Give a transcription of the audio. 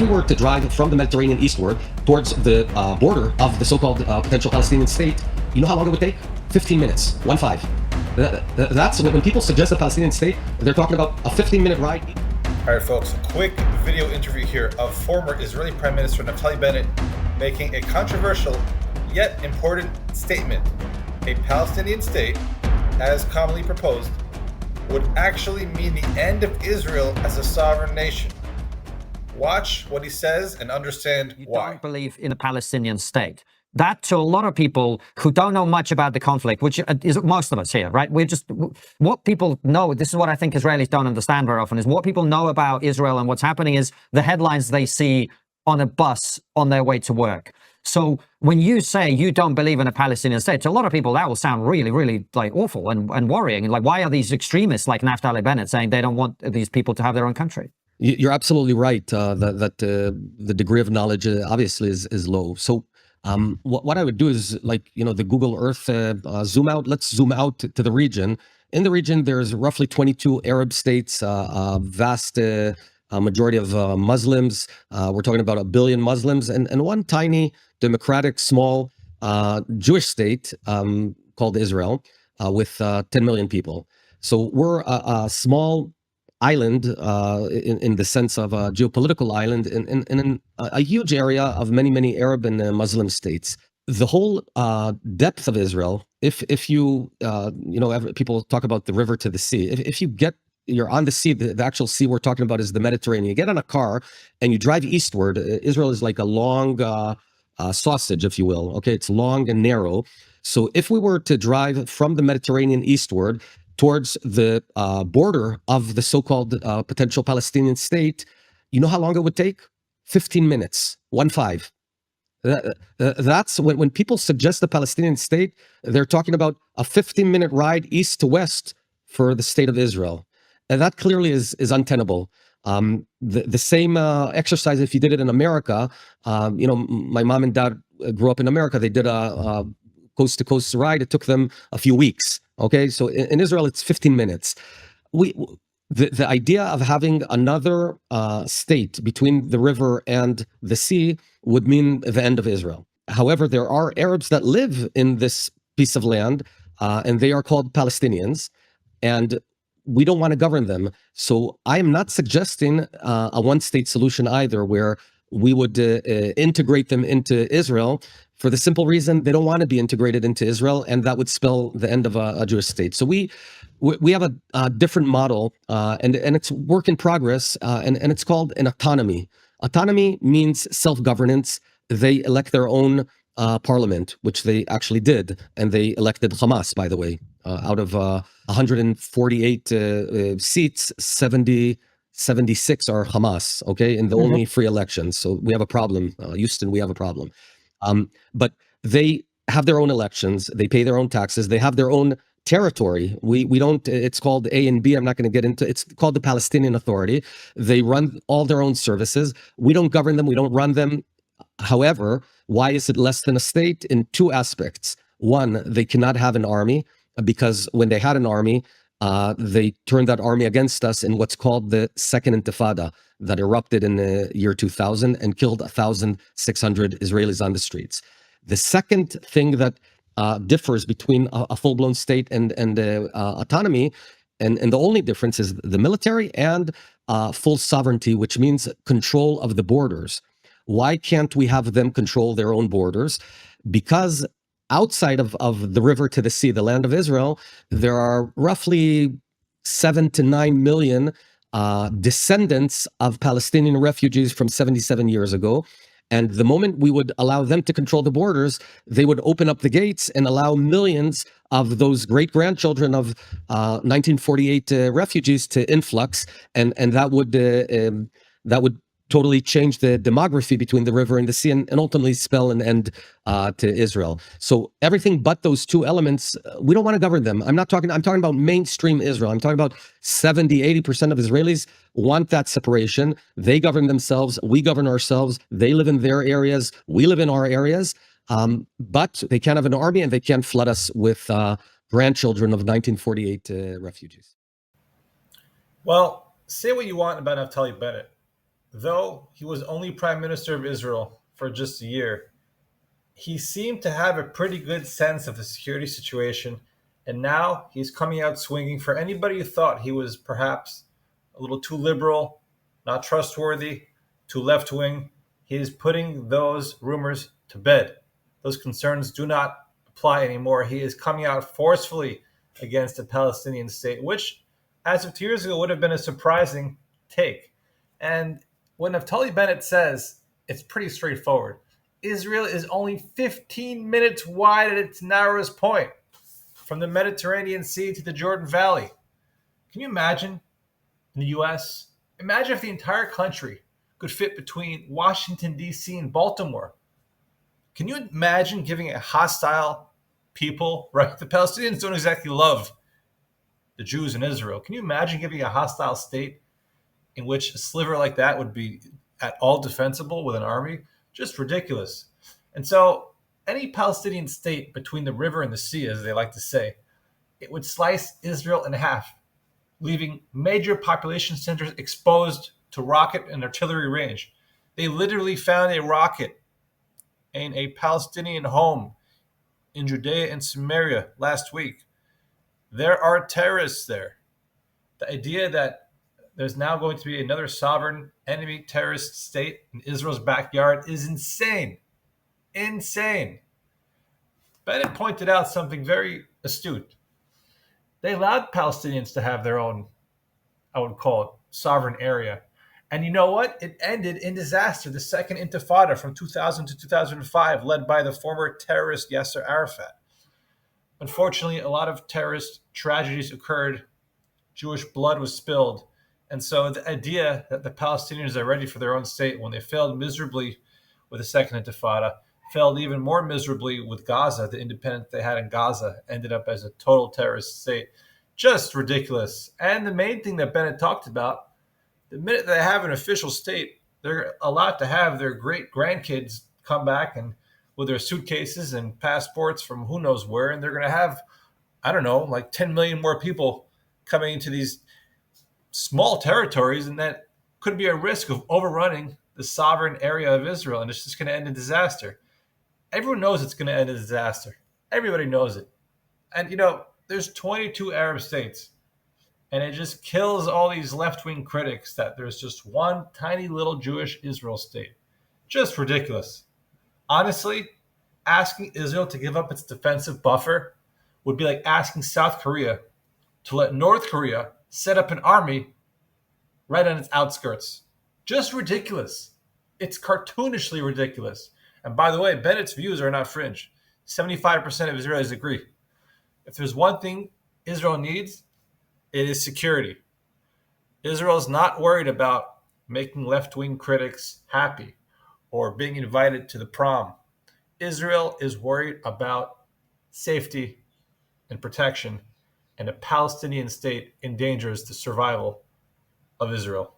we were to drive from the Mediterranean eastward towards the border of the so-called potential Palestinian state, you know how long it would take? 15 minutes, 1-5. That's when people suggest a Palestinian state, they're talking about a 15-minute ride. All right, folks, quick video interview here of former Israeli Prime Minister Naftali Bennett making a controversial yet important statement. A Palestinian state, as commonly proposed, would actually mean the end of Israel as a sovereign nation. Watch what he says and understand why. You don't believe in a Palestinian state. That, to a lot of people who don't know much about the conflict, which is most of us here, right? What people know, this is what I think Israelis don't understand very often, is what people know about Israel and what's happening is the headlines they see on a bus on their way to work. So when you say you don't believe in a Palestinian state, to a lot of people that will sound really, really like awful and worrying. And like, why are these extremists like Naftali Bennett saying they don't want these people to have their own country? You're absolutely right that the degree of knowledge obviously is low. So what I would do is, like, the Google Earth zoom out. Let's zoom out to the region. In the region, there's roughly 22 Arab states, vast majority of Muslims. We're talking about 1 billion Muslims, and one tiny democratic small Jewish state called Israel with 10 million people. So we're a small island in the sense of a geopolitical island in a huge area of many Arab and Muslim states. The whole depth of Israel, if you people talk about the river to the sea, if you're on the sea, the actual sea we're talking about is the Mediterranean. You get on a car and you drive eastward. Israel is like a long sausage, if you will. Okay, it's long and narrow. So if we were to drive from the Mediterranean eastward towards the border of the so-called potential Palestinian state, you know how long it would take? 15 minutes, 1-5. That's when people suggest the Palestinian state, they're talking about a 15-minute ride east to west for the state of Israel. And that clearly is untenable. The same exercise, if you did it in America, my mom and dad grew up in America. They did a coast-to-coast ride. It took them a few weeks. Okay, so in Israel, it's 15 minutes. The idea of having another state between the river and the sea would mean the end of Israel. However, there are Arabs that live in this piece of land, and they are called Palestinians, and we don't want to govern them. So I am not suggesting a one-state solution either, where we would integrate them into Israel, for the simple reason they don't want to be integrated into Israel, and that would spell the end of a Jewish state. So we have a different model, and it's work in progress, and it's called an autonomy. Autonomy means self-governance. They elect their own parliament, which they actually did, and they elected Hamas, by the way, out of 148 seats, 76 are Hamas, okay, in the only free elections. So we have a problem. Houston, we have a problem. But they have their own elections. They pay their own taxes. They have their own territory. We don't, it's called A and B. I'm not going to get into, it's called the Palestinian Authority. They run all their own services. We don't govern them. We don't run them. However, why is it less than a state? In two aspects. One, they cannot have an army, because when they had an army, they turned that army against us in what's called the Second Intifada, that erupted in the year 2000 and killed 1,600 Israelis on the streets. The second thing that differs between a full-blown state and autonomy, and the only difference is the military and full sovereignty, which means control of the borders. Why can't we have them control their own borders? Because outside of the river to the sea, the land of Israel, there are roughly 7 to 9 million descendants of Palestinian refugees from 77 years ago. And the moment we would allow them to control the borders, they would open up the gates and allow millions of those great-grandchildren of 1948 refugees to influx, and that would totally change the demography between the river and the sea, and ultimately spell an end to Israel. So everything but those two elements, we don't want to govern them. I'm talking about mainstream Israel. I'm talking about 70, 80% of Israelis want that separation. They govern themselves. We govern ourselves. They live in their areas. We live in our areas. But they can't have an army, and they can't flood us with grandchildren of 1948 refugees. Well, say what you want about Naftali Bennett, though he was only Prime Minister of Israel for just a year, he seemed to have a pretty good sense of the security situation. And now he's coming out swinging for anybody who thought he was perhaps a little too liberal, not trustworthy, too left wing. He is putting those rumors to bed. Those concerns do not apply anymore. He is coming out forcefully against the Palestinian state, which, as of 2 years ago, would have been a surprising take. And what Naftali Bennett says, it's pretty straightforward. Israel is only 15 minutes wide at its narrowest point, from the Mediterranean Sea to the Jordan Valley. Can you imagine in the US? Imagine if the entire country could fit between Washington, D.C. and Baltimore. Can you imagine giving a hostile people, right? The Palestinians don't exactly love the Jews in Israel. Can you imagine giving a hostile state in which a sliver like that would be at all defensible with an army? Just ridiculous. And so any Palestinian state between the river and the sea, as they like to say, it would slice Israel in half, leaving major population centers exposed to rocket and artillery range. They literally found a rocket in a Palestinian home in Judea and Samaria last week. There are terrorists there. The idea that there's now going to be another sovereign enemy terrorist state in Israel's backyard is insane. Insane. Bennett pointed out something very astute. They allowed Palestinians to have their own, I would call it, sovereign area. And you know what? It ended in disaster. The Second Intifada from 2000 to 2005, led by the former terrorist Yasser Arafat. Unfortunately, a lot of terrorist tragedies occurred. Jewish blood was spilled. And so the idea that the Palestinians are ready for their own state when they failed miserably with the Second Intifada, failed even more miserably with Gaza, the independence they had in Gaza, ended up as a total terrorist state. Just ridiculous. And the main thing that Bennett talked about, the minute they have an official state, they're allowed to have their great grandkids come back and with their suitcases and passports from who knows where, and they're going to have, I don't know, like 10 million more people coming into these small territories, and that could be a risk of overrunning the sovereign area of Israel, and it's just going to end in disaster. Everyone knows it's going to end in disaster. Everybody knows it. And, there's 22 Arab states. And it just kills all these left-wing critics that there's just one tiny little Jewish Israel state. Just ridiculous. Honestly, asking Israel to give up its defensive buffer would be like asking South Korea to let North Korea set up an army right on its outskirts. Just ridiculous. It's cartoonishly ridiculous. And by the way, Bennett's views are not fringe. 75% of Israelis agree. If there's one thing Israel needs, it is security. Israel is not worried about making left-wing critics happy or being invited to the prom. Israel is worried about safety and protection, and a Palestinian state endangers the survival of Israel.